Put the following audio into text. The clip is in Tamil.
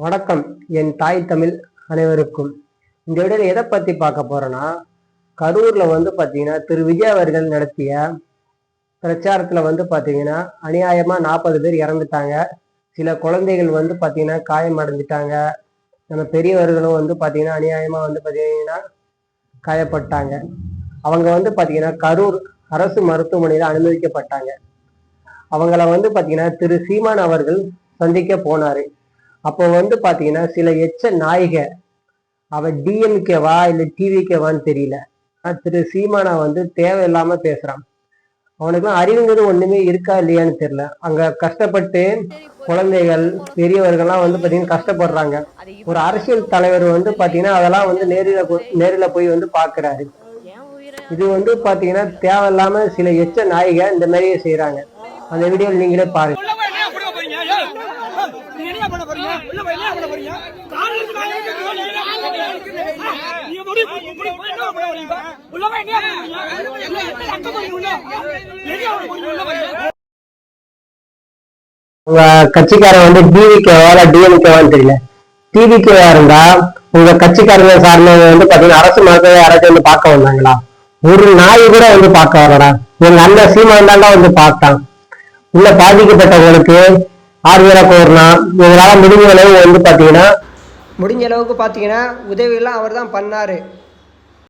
வணக்கம். என் தாய் தமிழ் அனைவருக்கும். இந்த வீடியோல எதை பத்தி பார்க்க போறோம்னா, கரூர்ல பாத்தீங்கன்னா திரு விஜய் அவர்கள் நடத்திய பிரச்சாரத்துல பாத்தீங்கன்னா அநியாயமா 40 பேர் இறந்துட்டாங்க. சில குழந்தைகள் பாத்தீங்கன்னா காயம் அடைஞ்சிட்டாங்க. நம்ம பெரியவர்களும் பாத்தீங்கன்னா அநியாயமா பாத்தீங்கன்னா காயப்பட்டாங்க. அவங்க பாத்தீங்கன்னா கரூர் அரசு மருத்துவமனையில அனுமதிக்கப்பட்டாங்க. அவங்கள பாத்தீங்கன்னா திரு சீமான் அவர்கள் சந்திக்க போனாரு. அப்போ பாத்தீங்கன்னா சில எச்ச நாய்க அவ டிஎம்கேவா இல்ல டிவிகேவான்னு தெரியல, திரு சீமானா தேவையில்லாம பேசுறான். அவனுக்குலாம் அறிவுங்கிறது ஒண்ணுமே இருக்கா இல்லையான்னு தெரியல. அங்க கஷ்டப்பட்டு குழந்தைகள் பெரியவர்கள்லாம் பாத்தீங்கன்னா கஷ்டப்படுறாங்க. ஒரு அரசியல் தலைவர் பாத்தீங்கன்னா அதெல்லாம் நேரில போய் பாக்குறாரு. இது பாத்தீங்கன்னா தேவையில்லாம சில எச்ச நாய்க இந்த மாதிரியே செய்யறாங்க. அந்த வீடியோ நீங்களே பாருங்க. உங்க கட்சிக்காரன் டிவிகேவா டிஎம்கேவான்னு தெரியல. டிவிகேவா இருந்தா உங்க கட்சிக்காரங்க சார்ந்தவங்க பாத்தீங்கன்னா அரசு மருத்துவ யாராச்சும் பார்க்க வந்தாங்களா? ஒரு நாய் கூட பார்க்க வரடா. எங்க அண்ணன் சீமான் தாண்டா பார்த்தான். உள்ள பாதிக்கப்பட்டவங்களுக்கு ஆறுதலா கோரலாம். இவங்களால முடிஞ்ச அளவு பாத்தீங்கன்னா உதவியெல்லாம் அவர் தான் பண்ணாரு.